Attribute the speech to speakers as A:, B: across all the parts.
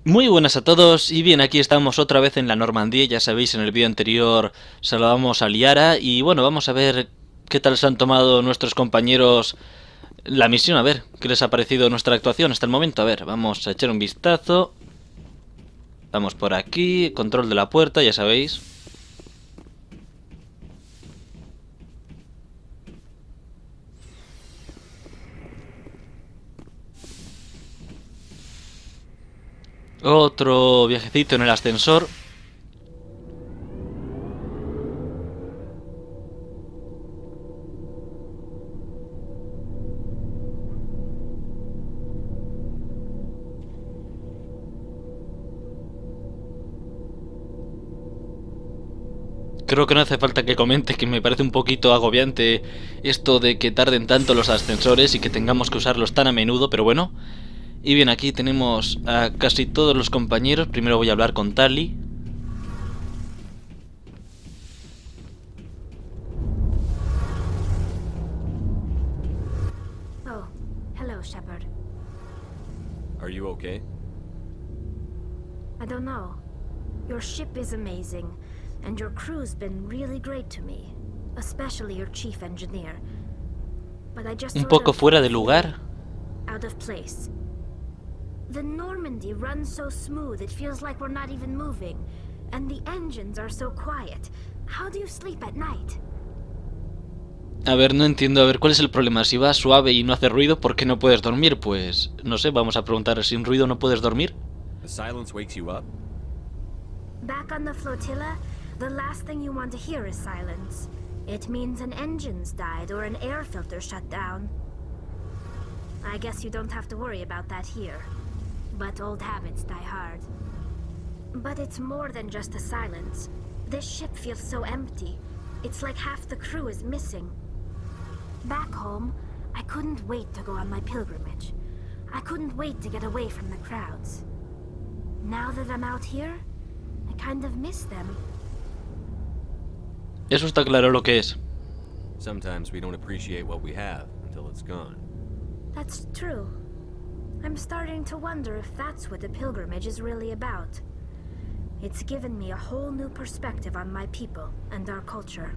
A: Muy buenas a todos y bien, aquí estamos otra vez en la Normandia. Ya sabéis, en el vídeo anterior saludamos a Liara y bueno, vamos a ver qué tal se han tomado nuestros compañeros la misión, a ver qué les ha parecido nuestra actuación hasta el momento. A ver, vamos a echar un vistazo. Vamos por aquí, control de la puerta, ya sabéis. Otro viajecito en el ascensor. Creo que no hace falta que comente que me parece un poquito agobiante esto de que tarden tanto los ascensores y que tengamos que usarlos tan a menudo, pero bueno. Y bien, aquí tenemos a casi todos los compañeros. Primero voy a hablar con Tali.
B: Oh, hello, Shepard.
C: Are you okay?
B: I don't know. Your ship is amazing, and your crew's been really great to me, especially your chief engineer. But I just
A: Un
B: sort
A: poco
B: of
A: fuera de
B: feel
A: lugar.
B: out of place. The Normandy runs so smooth it feels like we're not even moving, and the engines are so quiet. How do you sleep at night?
A: A ver, no entiendo. A ver, ¿cuál es el problema? Si va suave y no hace ruido, ¿por qué no puedes dormir? Pues, no sé, vamos a preguntar, ¿sin ruido no puedes dormir?
C: The silence wakes you up?
B: Back on the flotilla, the last thing you want to hear is silence. It means an engine's died or an air filter shut down. I guess you don't have to worry about that here. But old habits die hard. But it's more than just the silence. This ship feels so empty. It's like half the crew is missing. Back home, I couldn't wait to go on my pilgrimage. I couldn't wait to get away from the crowds. Now that I'm out here, I kind of miss them.
A: Eso está claro lo que es.
C: Sometimes we don't appreciate what we have until it's gone.
B: That's true. I'm starting to wonder if that's what the pilgrimage is really about. It's given me a whole new perspective on my people and our culture.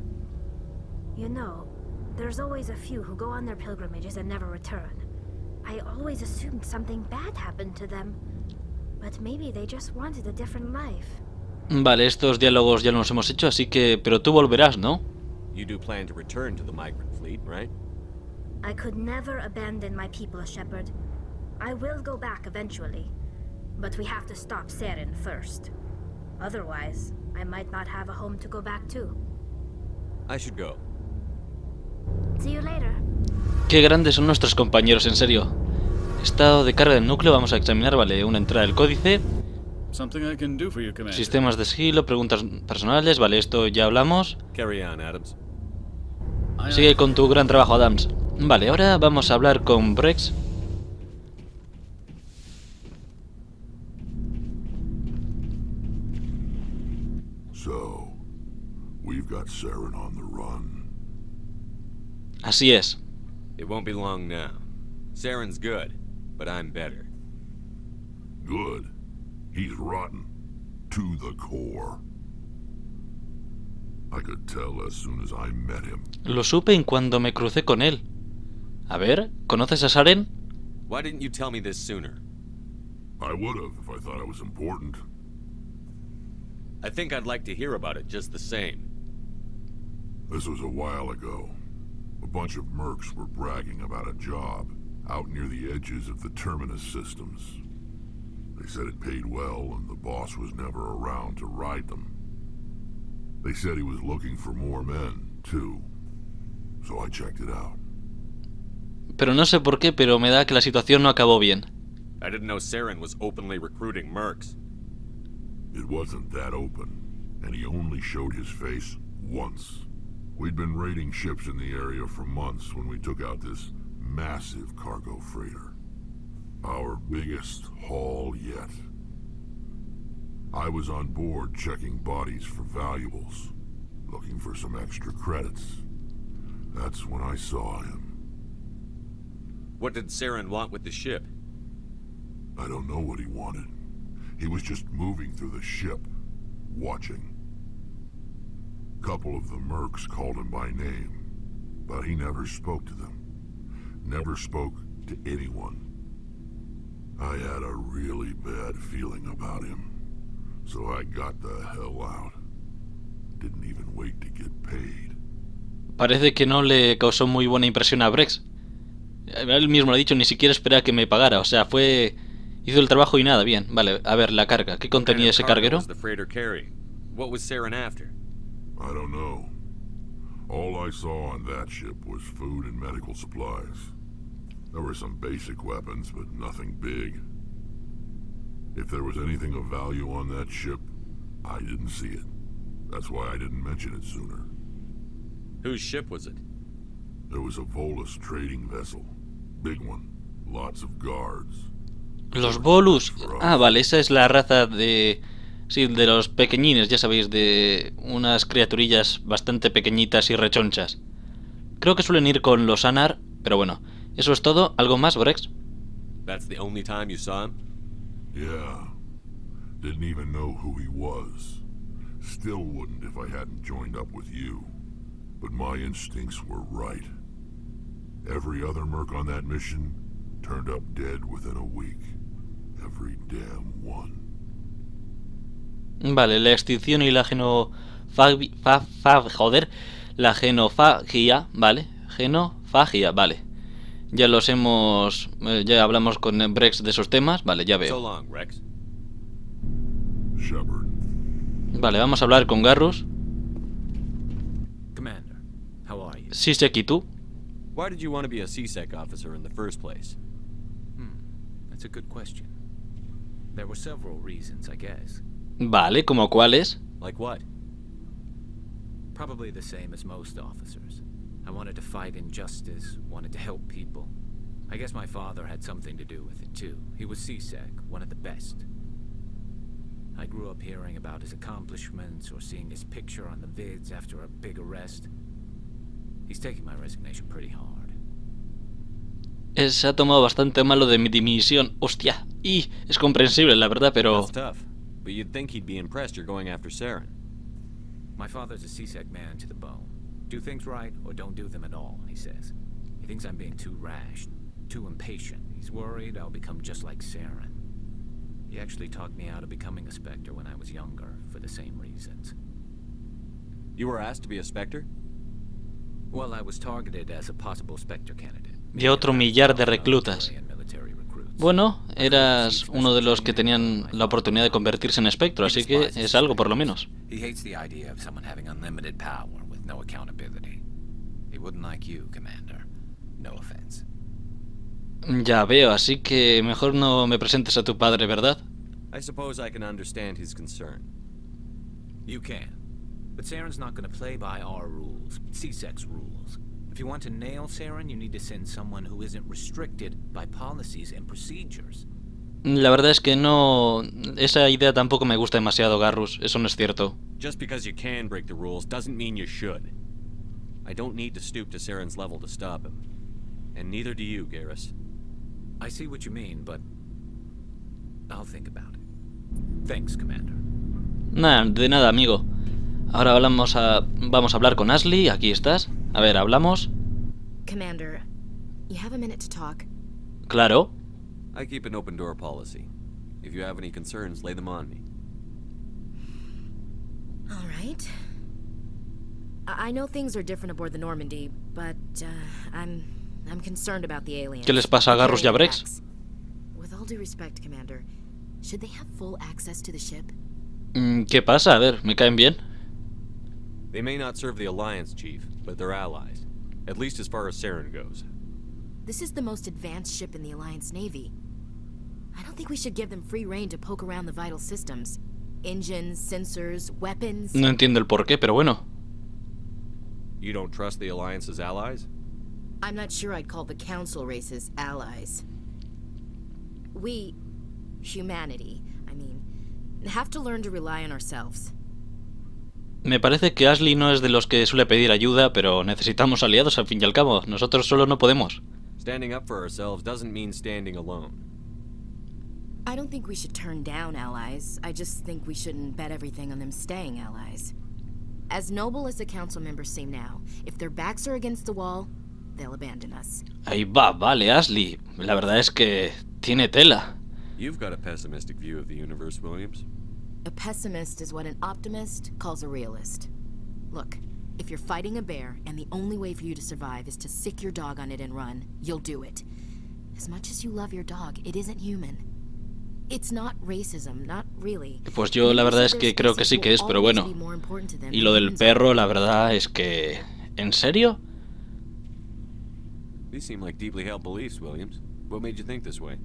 B: You know, there's always a few who go on their pilgrimages and never return. I always assumed something bad happened to them. But maybe they just wanted a different life.
A: Vale, estos diálogos ya los hemos hecho, así que... Pero tú volverás, ¿no?
C: You do plan to return to the migrant fleet, right?
B: I could never abandon my people, Shepard. I will go back eventually. But we have to stop Saren first. Otherwise, I might not have a home to go back to.
C: I should go.
B: See you later.
A: Qué grandes son nuestros compañeros, en serio. Estado de carga del núcleo, vamos a examinar, vale, una entrada del códice. Sistemas de sigilo, preguntas personales, vale, esto ya hablamos.
C: Carry on, Adams.
A: Sigue con tu gran trabajo, Adams. Vale, ahora vamos a hablar con Brex.
D: So, we've got Saren on the run.
A: Así es.
C: It won't be long now. Saren's good, but I'm better.
D: Good. He's rotten. To the core. I could tell as soon as I met him.
A: Lo supe en cuando me crucé con él. A ver, ¿conoces a Saren?
C: Why didn't you tell me this sooner?
D: I would have if I thought I was important.
C: I think I'd like to hear about it just the same.
D: This was a while ago. A bunch of mercs were bragging about a job out near the edges of the terminus systems. They said it paid well and the boss was never around to ride them. They said he was looking for more men, too. So I checked it out.
A: Pero no sé por qué, pero me da que la situación no acabó bien.
C: I didn't know Saren was openly recruiting mercs.
D: It wasn't that open, and he only showed his face once. We'd been raiding ships in the area for months when we took out this massive cargo freighter. Our biggest haul yet. I was on board checking bodies for valuables, looking for some extra credits. That's when I saw him.
C: What did Saren want with the ship?
D: I don't know what he wanted. He was just moving through the ship, watching. Couple of the mercs called him by name, but he never spoke to them. Never spoke to anyone. I had a really bad feeling about him, so I got the hell out. Didn't even wait to get paid.
A: Parece que no le causó muy buena impresión a Brex. Él mismo lo ha dicho, ni siquiera esperaba que me pagara. O sea, hizo el trabajo y nada, bien. Vale, a ver, la carga. ¿Qué contenía ese carguero?
C: I
D: don't know. All I saw on that ship was food and medical supplies. There were some basic weapons, but nothing big. If there was anything of value on that ship, I didn't see it. That's why I didn't mention it sooner.
C: Whose ship was it?
D: There was a Volus trading vessel. Big one. Lots of guards.
A: Los Volus. Ah, vale, esa es la raza de... Sí, de los pequeñines, ya sabéis, de unas criaturillas bastante pequeñitas y rechonchas. Creo que suelen ir con los Anar, pero bueno. Eso es todo. ¿Algo más, Brex?
C: That's the only time you saw him?
D: Yeah. Didn't even know who he was. Still wouldn't if I hadn't joined up with you. But my instincts were right. Every other merc on that mission turned up dead within a week. Every damn one.
A: Vale, la extinción y la la genofagia, vale. Genofagia, vale. Ya los hemos... ya hablamos con Brex de esos temas. Vale, ya veo.
C: So long, Rex.
D: Shepard.
A: Vale, vamos a hablar con Garrus.
E: Commander, how are you?
A: Sisek, ¿y tú?
C: Why did you want to be a CSEC officer in the first place?
E: That's a good question. There were several reasons, I guess.
A: Vale, ¿como cuáles?
C: Like what?
E: Probably the same as most officers. I wanted to fight injustice, wanted to help people. I guess my father had something to do with it too. He was CSEC, one of the best. I grew up hearing about his accomplishments or seeing his picture on the vids after a big arrest. He's taking my resignation pretty hard.
A: Se ha tomado bastante mal lo de mi dimisión. Hostia. Y es comprensible, la verdad, pero...
C: That's tough. But you'd think he'd be impressed you're going after Saren.
E: My father's a CSEC man to the bone. Do things right or don't do them at all, he says. He thinks I'm being too rash, too impatient. He's worried I'll become just like Saren. He actually talked me out of becoming a Spectre when I was younger, for the same reasons.
C: You were asked to be a Spectre?
E: Well, I was targeted as a possible Spectre candidate.
A: De otro millar de reclutas. Bueno, eras uno de los que tenían la oportunidad de convertirse en espectro, así que es algo por lo menos.
E: He hates the idea of someone having unlimited power with no accountability. He wouldn't like you, Commander. No offense.
A: Ya veo, así que mejor no me presentes a tu padre, ¿verdad?
C: I suppose I can understand his concern.
E: You can. But Saren's not going to play by our rules, CSEC's rules. If you want to nail Saren, you need to send someone who isn't restricted by policies and procedures.
A: La verdad es que no... Esa idea tampoco me gusta demasiado, Garrus. Eso no es cierto.
C: Just because you can break the rules doesn't mean you should. I don't need to stoop to Saren's level to stop him. And neither do you, Garrus.
E: I see what you mean, but I'll think about it. Thanks, Commander.
A: Nah, de nada, amigo. Ahora vamos a hablar con Ashley. Aquí estás. A ver, hablamos.
F: Commander, you have a minute to talk?
A: Claro.
C: I keep an open door policy. If you have any concerns, lay them on me.
F: All right. I know things are different aboard the Normandy, but I'm concerned about the aliens.
A: ¿Qué les pasa a Garrus y a Brex?
F: With all due respect, Commander, should they have full access to the ship?
A: ¿Qué pasa? A ver, ¿me caen bien?
C: They may not serve the Alliance, Chief, but they're allies. At least as far as Saren goes.
F: This is the most advanced ship in the Alliance Navy. I don't think we should give them free rein to poke around the vital systems. Engines, sensors, weapons...
A: No entiendo el porqué, pero bueno.
C: You don't trust the Alliance's allies?
F: I'm not sure I'd call the Council races allies. We, humanity, I mean, have to learn to rely on ourselves.
A: Me parece que Ashley no es de los que suele pedir ayuda, pero necesitamos aliados al fin y al cabo. Nosotros solo no podemos.
C: Standing up for ourselves doesn't mean standing alone.
F: I don't think we should turn down allies. I just think we shouldn't bet everything on them staying allies. As noble as the council members seem now, if their backs are against the wall, they'll abandon us.
A: Ahí va, vale, Ashley. La verdad es que tiene tela.
C: You've got a pessimistic view of the universe, Williams.
F: A pessimist is what an optimist calls a realist. Look, if you're fighting a bear and the only way for you to survive is to sick your dog on it and run, you'll do it. As much as you love your dog, it isn't human. It's not racism, not really.
A: Pues yo la verdad es que creo que sí que es, pero bueno. Y lo del perro, la verdad es que... ¿En serio?
C: These seem like deeply held beliefs, Williams. What made you think this way?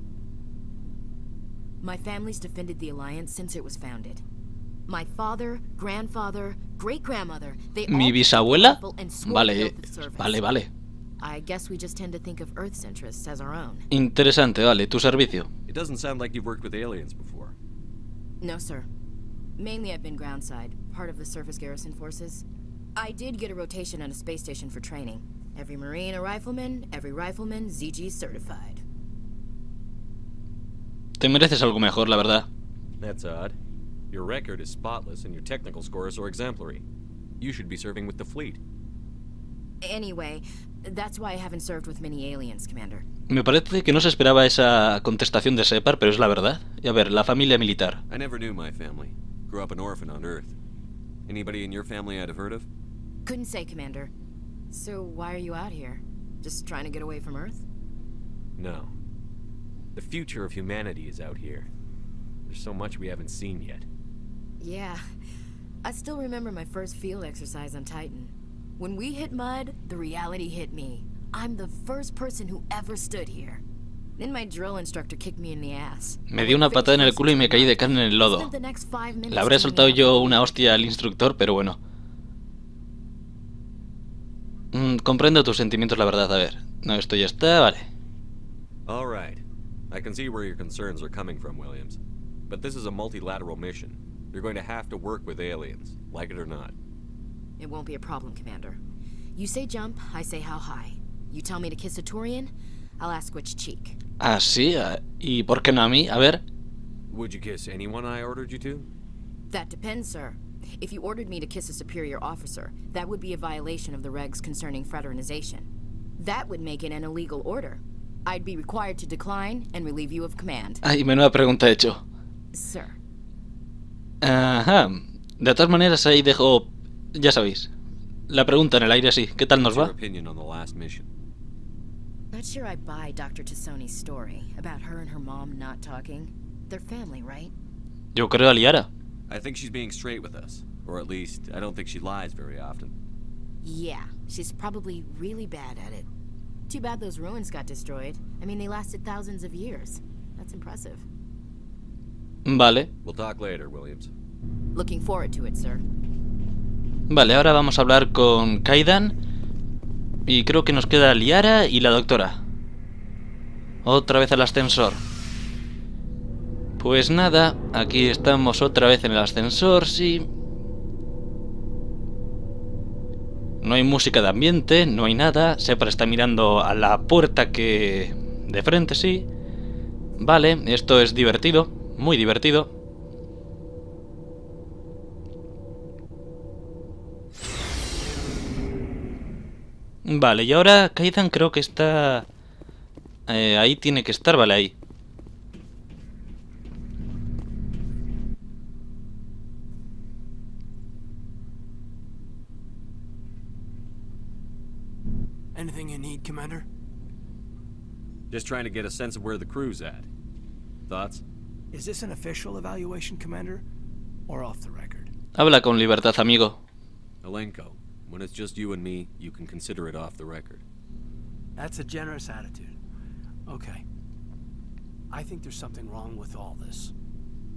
F: My family's defended the Alliance since it was founded. My father, grandfather, great-grandmother, they all...
A: ¿Mi bisabuela?
F: And swore
A: Vale,
F: oath of service.
A: vale.
F: I guess we just tend to think of Earth's interests as our own.
A: Interesante, vale. ¿Tu servicio?
C: It doesn't sound like you've worked with aliens before.
F: No, sir. Mainly I've been groundside, part of the surface garrison forces. I did get a rotation on a space station for training. Every Marine a rifleman, every rifleman ZG certified.
A: Te mereces algo mejor, la verdad.
C: That's odd. Your record is spotless and your technical scores are exemplary. You should be serving with the fleet.
F: Anyway, that's why I haven't served with many aliens, Commander.
A: Me parece que no se esperaba esa contestación de Shepard, pero es la verdad. Y a ver, la familia militar.
C: I never knew my family. Grew up an orphan on Earth. Anybody in your family I'd have heard of?
F: Couldn't say, Commander. So why are you out here? Just trying to get away from Earth?
C: No. The future of humanity is out here. There's so much we haven't seen yet.
F: Yeah. I still remember my first field exercise on Titan. When we hit mud, the reality hit me. I'm the first person who ever stood here. Then my drill instructor kicked me in the ass.
A: Me dio una patada en el culo y me caí de cara en el lodo. Le habré soltado yo una hostia al instructor, pero bueno. Comprendo tus sentimientos, la verdad. A ver. No, esto ya está, vale.
C: All right. I can see where your concerns are coming from, Williams. But this is a multilateral mission. You're going to have to work with aliens, like it or not.
F: It won't be a problem, Commander. You say jump, I say how high. You tell me to kiss a Turian, I'll ask which cheek.
A: Ah, sí. ¿Y por qué no a mí? A ver.
C: Would you kiss anyone I ordered you to?
F: That depends, sir. If you ordered me to kiss a superior officer, that would be a violation of the regs concerning fraternization. That would make it an illegal order. I'd be required to decline and relieve you of command.
A: Ay, menuda pregunta he hecho.
F: Sir.
A: Ajá. De todas maneras, ahí dejo... Ya sabéis. La pregunta en el aire así. ¿Qué tal nos va?
F: Not sure I buy Dr. Tassoni's story about her and her mom not talking. They're family, right?
A: Yo creo a Liara.
C: I think she's being straight with us. Or at least, I don't think she lies very often.
F: Yeah, she's probably really bad at it. Too bad those ruins got destroyed. I mean, they lasted thousands of years. That's impressive.
A: Vale.
C: We'll talk later, Williams.
F: Looking forward to it, sir.
A: Vale, ahora vamos a hablar con Kaidan. Y creo que nos queda Liara y la doctora. Otra vez al ascensor. Pues nada, aquí estamos otra vez en el ascensor, sí. No hay música de ambiente, no hay nada. Shepard está mirando a la puerta que... de frente, sí. Vale, esto es divertido, muy divertido. Vale, y ahora Kaidan creo que está... ahí tiene que estar, vale, ahí.
G: Anything you need, Commander?
C: Just trying to get a sense of where the crew's at. Thoughts?
G: Is this an official evaluation, Commander? Or off the record?
A: Habla con libertad, amigo.
C: Alenko, when it's just you and me, you can consider it off the record.
G: That's a generous attitude. Okay. I think there's something wrong with all this.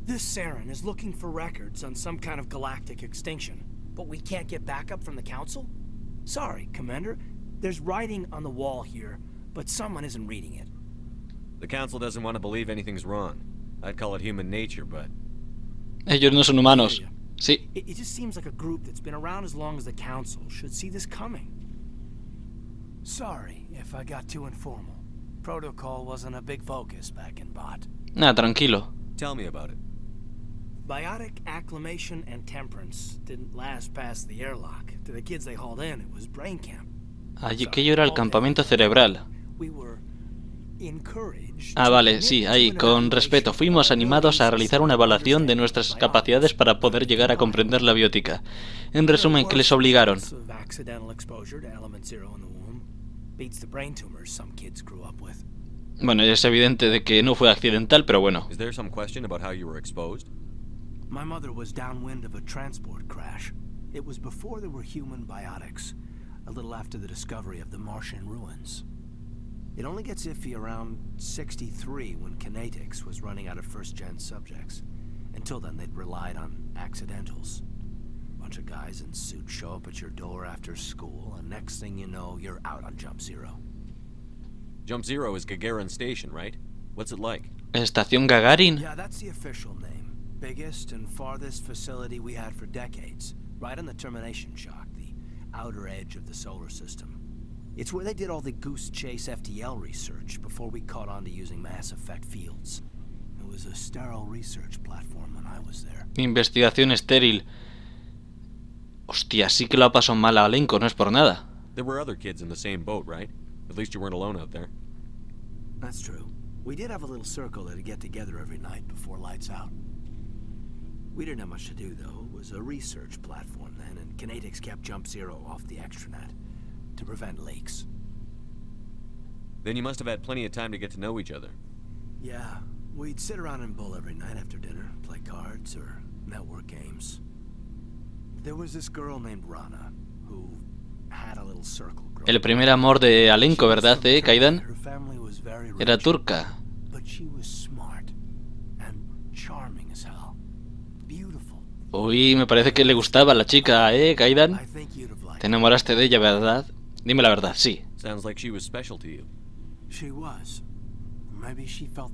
G: This Saren is looking for records on some kind of galactic extinction, but we can't get backup from the Council? Sorry, Commander. There's writing on the wall here, but someone isn't reading it.
C: The Council doesn't want to believe anything's wrong. I'd call it human nature, but...
A: Ellos no son humanos. Sí.
G: It just seems like a group that's been around as long as the Council should see this coming. Sorry if I got too informal. Protocol wasn't a big focus back in Bot.
A: Nada, tranquilo.
C: Tell me about it.
G: Biotic acclimation and temperance didn't last past the airlock. To the kids they hauled in, it was brain camp.
A: Allí aquello era el campamento cerebral. Ah, vale, sí, ahí, con respeto. Fuimos animados a realizar una evaluación de nuestras capacidades para poder llegar a comprender la biótica. En resumen, ¿qué les obligaron? Bueno, es evidente de que no fue accidental, pero bueno.
C: Is there some question about how you were exposed?
G: My mother was downwind of a transport crash. It was before there were human biotics, a little after the discovery of the Martian ruins. It only gets iffy around 63 when kinetics was running out of first-gen subjects. Until then, they'd relied on accidentals. A bunch of guys in suits show up at your door after school, and next thing you know, you're out on Jump Zero.
C: Jump Zero is Gagarin Station, right? What's it like?
A: ¿Estación Gagarin?
G: Yeah, that's the official name. Biggest and farthest facility we had for decades. Right on the termination shock, the outer edge of the solar system. It's where they did all the Goose Chase FTL research before we caught on to using mass effect fields. It was a sterile research platform when I was there.
A: Investigación estéril. Hostia, sí que lo ha pasado mal a Alenko, no es por nada.
C: There were other kids in the same boat, right? At least you weren't alone out there.
G: That's true. We did have a little circle that'd get together every night before lights out. We didn't have much to do, though. It was a research platform then, and kinetics kept Jump Zero off the extranet to prevent leaks.
C: Then you must have had plenty of time to get to know each other.
G: Yeah, we'd sit around and bull every night after dinner, play cards or network games. There was this girl named Rana, who had a little circle.
A: El primer amor de Alenko, ¿verdad, Kaidan? Era turca. Uy, me parece que le gustaba a la chica, Kaidan? Te enamoraste de ella, ¿verdad? Dime la verdad, sí.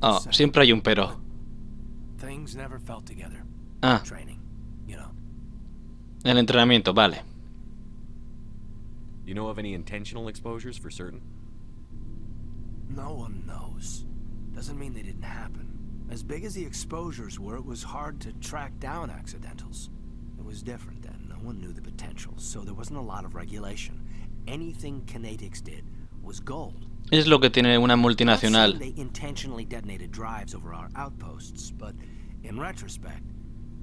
A: Oh, siempre hay un pero. Ah. El entrenamiento, vale.
C: You know of any intentional exposures for certain?
G: No one knows. Doesn't mean they didn't happen. As big as the exposures were, it was hard to track down accidentals. It was different then. No one knew the potential, so there wasn't a lot of regulation. Anything kinetics did was gold.
A: Es lo que tiene una multinacional.
G: They intentionally detonated drives over our outposts, but in retrospect,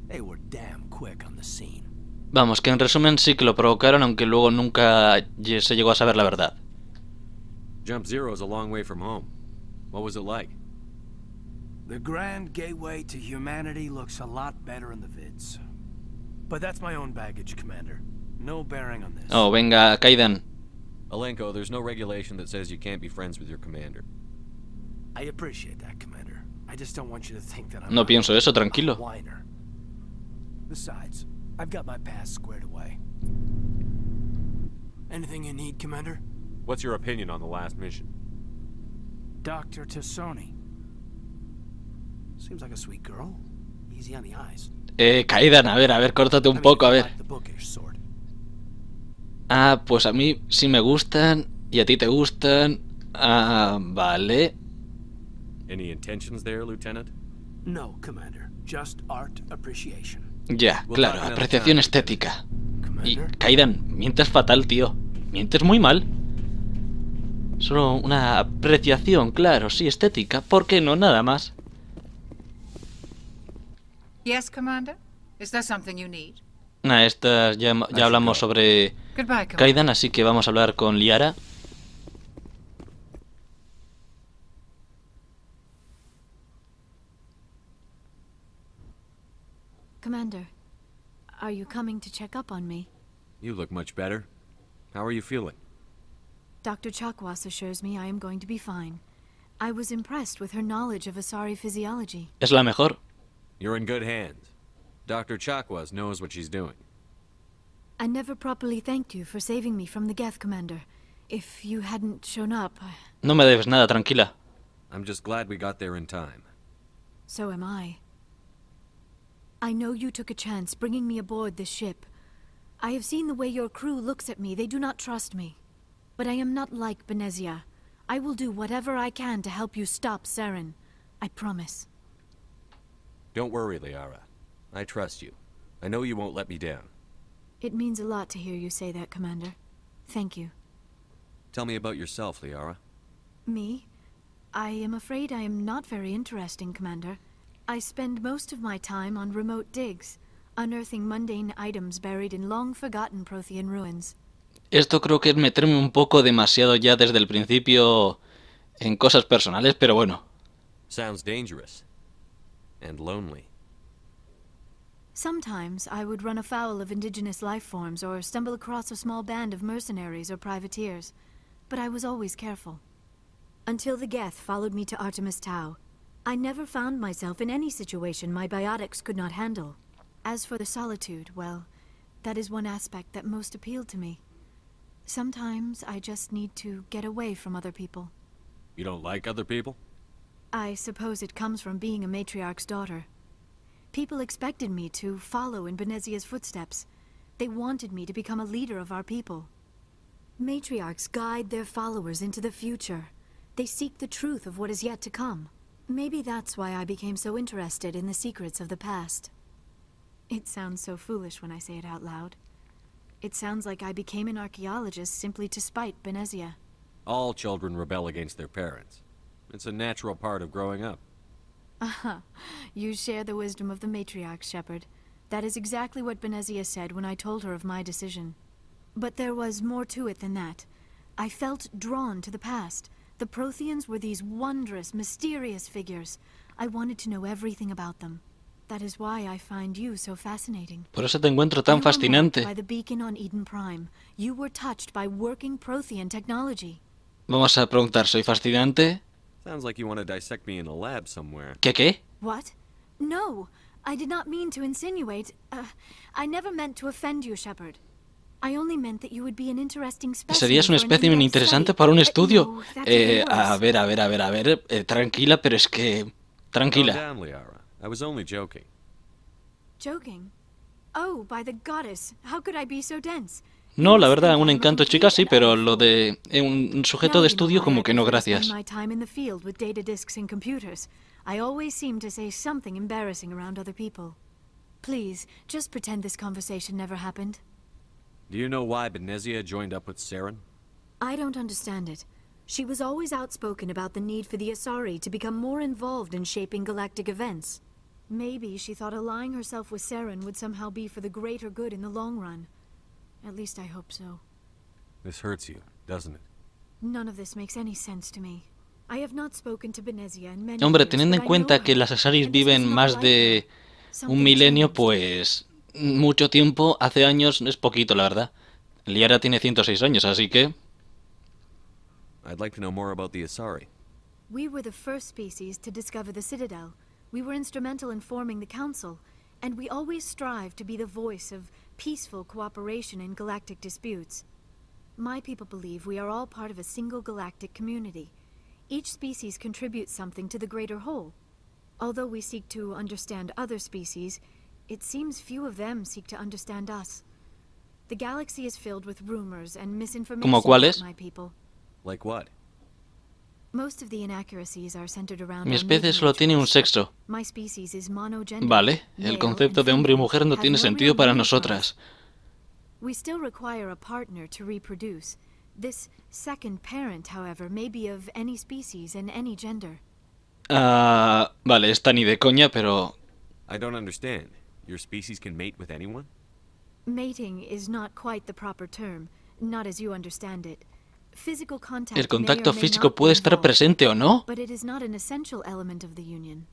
G: they were damn quick on the scene.
A: Vamos, que en resumen sí que lo provocaron, aunque luego nunca se llegó a saber la verdad.
C: Jump Zero is a long way from home. What was it like?
G: The grand gateway to humanity looks a lot better in the vids. But that's my own baggage, Commander. No bearing on this.
A: Oh, venga, Kaidan.
C: Alenko, there's no regulation that says you can't be friends with your commander.
G: I appreciate that, Commander. I just don't want you to think that I'm
A: No pienso eso, tranquilo.
G: a whiner. Besides, I've got my past squared away. Anything you need, Commander?
C: What's your opinion on the last mission?
G: Dr. Tassoni. Seems like a sweet girl. Easy on the eyes.
A: Kaidan, a ver, córtate un poco, a ver.
G: The bookish sort.
A: Ah, pues a mí sí me gustan y a ti te gustan. Ah, vale.
C: Any intentions there, Lieutenant?
G: No, Commander. Just art appreciation.
A: Ya, claro, apreciación estética. Y, Kaidan, mientes fatal, tío. Mientes muy mal. Solo una apreciación, claro, sí, estética. ¿Por qué no? Nada más.
H: Yes, Commander? Is there something you need?
A: Nah, estas ya hablamos sobre Kaidan, así que vamos a hablar con Liara.
B: Commander, are you coming to check up on me?
C: You look much better. How are you feeling?
B: Dr. Chakwas assures me I am going to be fine. I was impressed with her knowledge of Asari physiology.
A: Es la mejor.
C: You're in good hands. Dr. Chakwas knows what she's doing.
B: I never properly thanked you for saving me from the Geth, Commander. If you hadn't shown up,
A: No me debes nada, tranquila.
C: I'm just glad we got there in time.
B: So am I. I know you took a chance bringing me aboard this ship. I have seen the way your crew looks at me. They do not trust me. But I am not like Benezia. I will do whatever I can to help you stop Saren. I promise.
C: Don't worry, Liara. I trust you. I know you won't let me down.
I: It means a lot to hear you say that, Commander. Thank you.
C: Tell me about yourself, Liara.
I: Me? I am afraid I am not very interesting, Commander. I spend most of my time on remote digs, unearthing mundane items buried in long-forgotten Prothean ruins.
A: Esto creo que es meterme un poco demasiado ya desde el principio en cosas personales, pero bueno.
C: Sounds dangerous. And lonely.
I: Sometimes I would run afoul of indigenous life forms or stumble across a small band of mercenaries or privateers, but I was always careful. Until the Geth followed me to Artemis Tau, I never found myself in any situation my biotics could not handle. As for the solitude, well, that is one aspect that most appealed to me. Sometimes I just need to get away from other people.
C: You don't like other people?
I: I suppose it comes from being a matriarch's daughter. People expected me to follow in Benezia's footsteps. They wanted me to become a leader of our people. Matriarchs guide their followers into the future. They seek the truth of what is yet to come. Maybe that's why I became so interested in the secrets of the past. It sounds so foolish when I say it out loud. It sounds like I became an archaeologist simply to spite Benezia.
C: All children rebel against their parents. It's a natural part of growing up.
I: Aha, you share the wisdom of the matriarch, Shepard. That is exactly what Benezia said when I told her of my decision. But there was more to it than that. I felt drawn to the past. The Protheans were these wondrous, mysterious figures. I wanted to know everything about them. That is why I find you so fascinating.
A: Por eso te encuentro tan fascinante.
I: By the beacon on Eden Prime, you were touched by working Prothean technology.
A: Vamos a preguntar, ¿soy fascinante?
C: Sounds like you want to dissect me in a lab somewhere.
A: ¿Qué?
I: What? No, I did not mean to insinuate. I never meant to offend you, Shepard. I only meant that you would be an interesting specimen.
A: Serías un espécimen interesante para un estudio. A ver, tranquila, pero es que... Tranquila.
C: Calm down, Liara. I was only joking.
I: Joking? Oh, by the goddess, how could I be so dense?
A: No, la verdad, un encanto, chica, sí, pero lo de un sujeto de estudio como que no, gracias.
I: I always seem to say something embarrassing around other people. Please, just pretend this conversation never happened.
C: Do you know why Benezia joined up with Saren?
I: I don't understand it. She was always outspoken about the need for the Asari to become more involved in shaping galactic events. Maybe she thought allying herself with Saren would somehow be for the greater good in the long run. At least I hope so.
C: This hurts you, doesn't it?
I: None of this makes any sense to me. I have not spoken to Benezia in many
A: Hombre,
I: years,
A: teniendo en
I: but I
A: cuenta
I: know
A: que
I: her,
A: las Asaris
I: and this is
A: viven
I: not
A: más
I: like
A: de
I: her. Something
A: un milenio,
I: changed.
A: pues mucho tiempo, hace años es poquito, la verdad. Liara tiene 106 años, así que...
C: I'd like to know more about the Asari.
I: We were the first species to discover the Citadel. We were instrumental in forming the Council, and we always strive to be the voice of peaceful cooperation in galactic disputes. My people believe we are all part of a single galactic community. Each species contributes something to the greater whole. Although we seek to understand other species, it seems few of them seek to understand us. The galaxy is filled with rumors and misinformation
A: ¿Como cuáles?
I: about my people.
C: Like what?
I: Most of the inaccuracies are centered around
A: Mi
I: our
A: especie
I: mating
A: solo tiene un
I: rituals.
A: sexo.
I: My species is monogender.
A: Vale,
I: Male
A: el concepto
I: and
A: de hombre y
I: female
A: mujer no
I: has
A: tiene
I: no
A: sentido
I: real
A: para
I: meaning for us.
A: nosotras.
I: We still require a partner to reproduce. This second parent, however, may be of any species and any gender.
A: Vale, esta ni de coña, pero...
C: I don't understand. Your species can mate with anyone?
I: Mating is not quite the proper term, not as you understand it. Physical contact
A: El contacto
I: may or may
A: físico
I: not be
A: puede estar
I: involved,
A: presente o no.
I: but it is not an essential element of the union.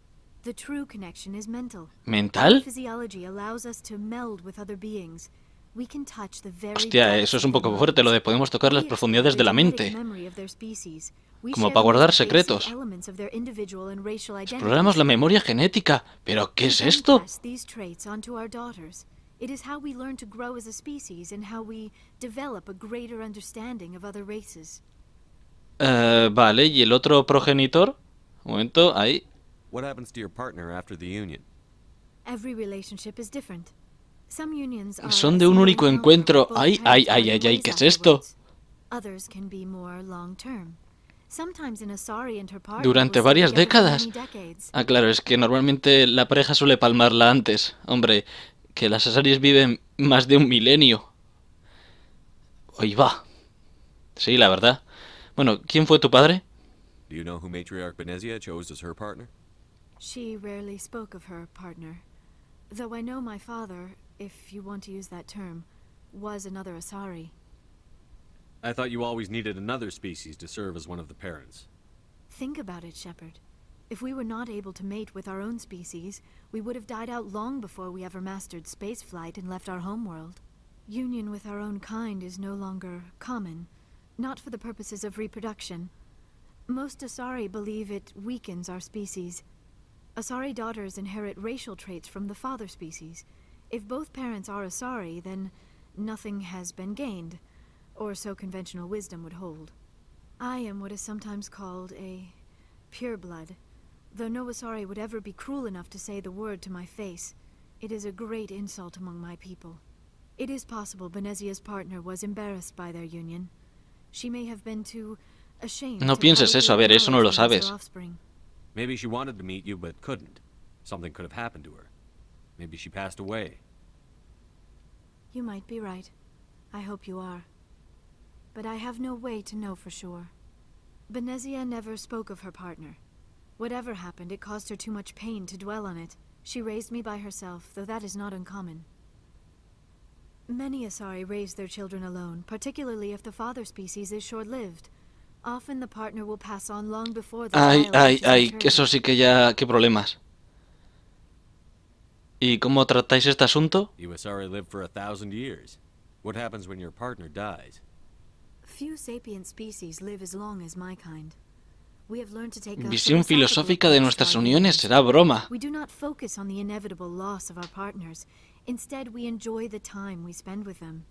I: The true connection is mental.
A: ¿Mental?
I: Our physiology allows us to meld with other beings. We can touch the very
A: Hostia,
I: depths
A: eso es
I: of
A: un
I: their
A: poco fuerte, lo de podemos tocar las
I: We
A: profundidades de la
I: explore the
A: mente.
I: genetic memory of their species. We
A: Como
I: share
A: para
I: the
A: guardar
I: most basic
A: secretos.
I: elements of their individual and racial identities.
A: Exploramos la memoria genética. ¿Pero qué
I: We
A: es
I: then
A: esto?
I: pass these traits onto our daughters. It is how we learn to grow as a species and how we develop a greater understanding of other races.
A: Vale, ¿y el otro progenitor? Un momento, ahí.
C: What happens to your partner after the union?
I: Every relationship is different. Some unions are
A: Son de un
I: a
A: único
I: single
A: encuentro.
I: encounter,
A: Ay,
I: both
A: ay,
I: parents
A: ay,
I: parting
A: ay, ay,
I: ways
A: ¿qué es esto?
I: afterwards. Others can be more long-term.
A: Durante varias décadas. Ah, claro, es que normalmente la pareja suele palmarla antes. Hombre, que las Asaris viven más de 1 milenio. Ahí va. Sí, la verdad. Bueno, ¿quién fue tu padre?
C: Do you know who Matriarch Benezia chose as her partner?
I: She rarely spoke of her partner. Though I know my father, if you want to use that term, was another Asari.
C: I thought you always needed another species to serve as one of the parents.
I: Think about it, Shepard. If we were not able to mate with our own species, we would have died out long before we ever mastered spaceflight and left our homeworld. Union with our own kind is no longer common, not for the purposes of reproduction. Most Asari believe it weakens our species. Asari daughters inherit racial traits from the father species. If both parents are Asari, then nothing has been gained, or so conventional wisdom would hold. I am what is sometimes called a pureblood. Though no Asari would ever be cruel enough to say the word to my face, it is a great insult among my people. It is possible Benezia's partner was embarrassed by their union. She may have been too ashamed.
A: No pienses eso, a ver, eso no lo sabes.
C: Maybe she wanted to meet you but couldn't. Something could have happened to her. Maybe she passed away.
I: You might be right. I hope you are. But I have no way to know for sure. Benezia never spoke of her partner. Whatever happened, it caused her too much pain to dwell on it. She raised me by herself, though that is not uncommon. Many Asari raise their children alone, particularly if the father species is short-lived. Often the partner will pass on long before the
A: Ay, eso sí que ya... qué problemas. ¿Y cómo tratáis este asunto?
C: You Asari live for 1,000 years. What happens when your partner dies?
I: Few sapient species live as long as my kind. We have learned to take a
A: Visión filosófica de nuestras uniones será broma.
I: We do not focus on the inevitable loss of our partners. Instead, we enjoy the time we spend with them.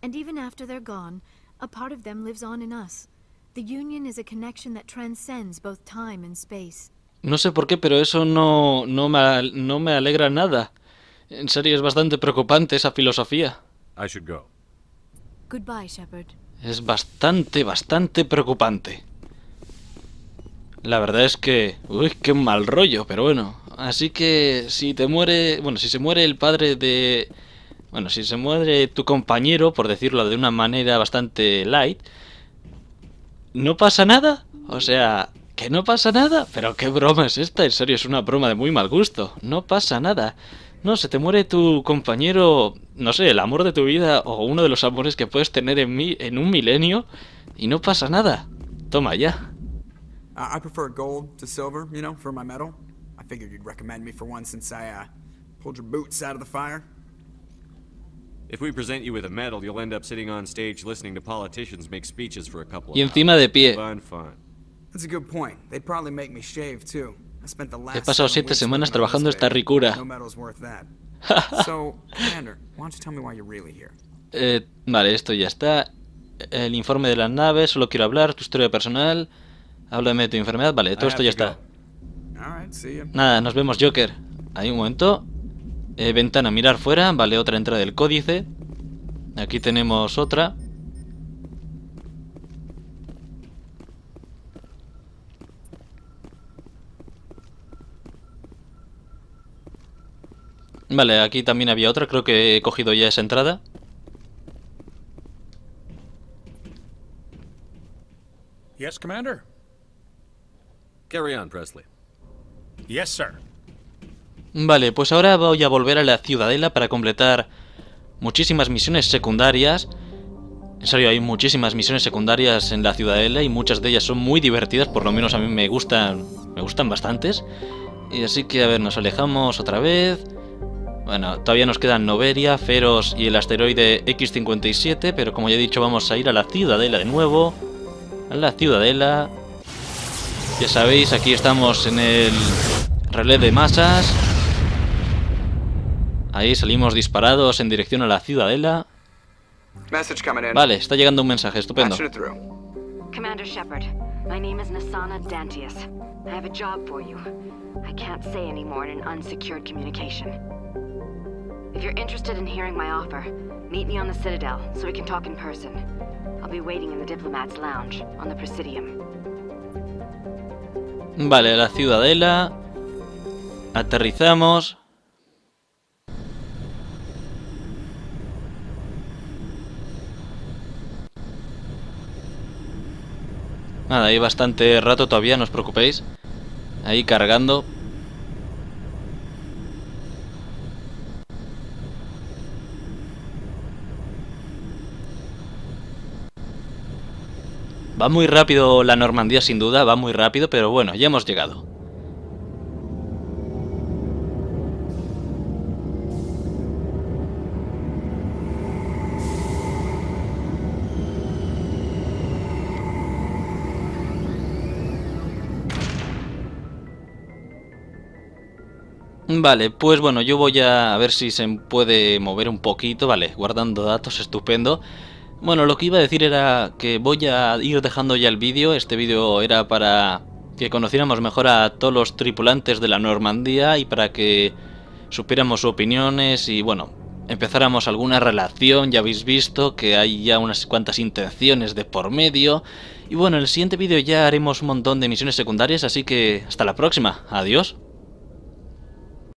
I: And even after they're gone, a part of them lives on in us. The union is a connection that transcends both time and space.
A: No sé por qué, pero eso no me alegra nada. En serio, es bastante preocupante esa filosofía.
C: I should go.
I: Goodbye, Shepard.
A: Es bastante preocupante. La verdad es que... uy, qué mal rollo, pero bueno. Así que si te muere... bueno, si se muere el padre de... bueno, si se muere tu compañero, por decirlo de una manera bastante light, ¿no pasa nada? O sea, ¿que no pasa nada? ¿Pero qué broma es esta? En serio, es una broma de muy mal gusto. No pasa nada. No, se te muere tu compañero, no sé, el amor de tu vida o uno de los amores que puedes tener en un milenio y no pasa nada. Toma ya.
J: I prefer gold to silver, you know, for my medal. I figured you'd recommend me for one since I pulled your boots out of the fire.
C: If we present you with a medal, you'll end up sitting on stage listening to politicians make speeches for a couple of
A: Y encima de pie.
C: Fun.
J: That's a good point. They'd probably make me shave too. I spent the last
A: He pasado 7 semanas trabajando esta ricura.
J: No medal's worth that. So, Commander, why don't you tell me why you're really here?
A: Vale, esto ya está. El informe de las naves, solo quiero hablar, tu historia personal. Háblame de tu enfermedad, vale, todo esto ya está. Nada, nos vemos, Joker. Ahí un momento. Ventana, mirar fuera, vale, otra entrada del códice. Aquí tenemos otra. Vale, aquí también había otra, creo que he cogido ya esa entrada.
K: Yes, Commander?
C: Carry on, Presley.
K: Yes, sir.
A: Vale, pues ahora voy a volver a la ciudadela para completar muchísimas misiones secundarias. En serio, hay muchísimas misiones secundarias en la ciudadela y muchas de ellas son muy divertidas, por lo menos a mí me gustan bastantes. Y así que, a ver, nos alejamos otra vez. Bueno, todavía nos quedan Noveria, Feros y el asteroide X-57, pero como ya he dicho, vamos a ir a la ciudadela de nuevo. A la ciudadela. Ya sabéis, aquí estamos en el relé de masas. Ahí salimos disparados en dirección a la ciudadela. Vale, está llegando un mensaje, estupendo.
L: Commander Shepard, my name is Nasana Dantius. I have a job for you. I can't say any more in an unsecured communication. If you're interested in hearing my offer, meet me on the Citadel so we can talk in person. I'll be waiting in the Diplomat's Lounge on the Presidium.
A: Vale, la ciudadela. Aterrizamos. Nada, hay bastante rato todavía, no os preocupéis. Ahí cargando. Va muy rápido la Normandía, sin duda, va muy rápido, pero bueno, ya hemos llegado. Vale, pues bueno, yo voy a ver si se puede mover un poquito. Vale, guardando datos, estupendo. Bueno, lo que iba a decir era que voy a ir dejando ya el vídeo. Este vídeo era para que conociéramos mejor a todos los tripulantes de la Normandía y para que supiéramos sus opiniones y bueno, empezáramos alguna relación. Ya habéis visto que hay ya unas cuantas intenciones de por medio. Y bueno, en el siguiente vídeo ya haremos un montón de misiones secundarias, así que hasta la próxima. Adiós.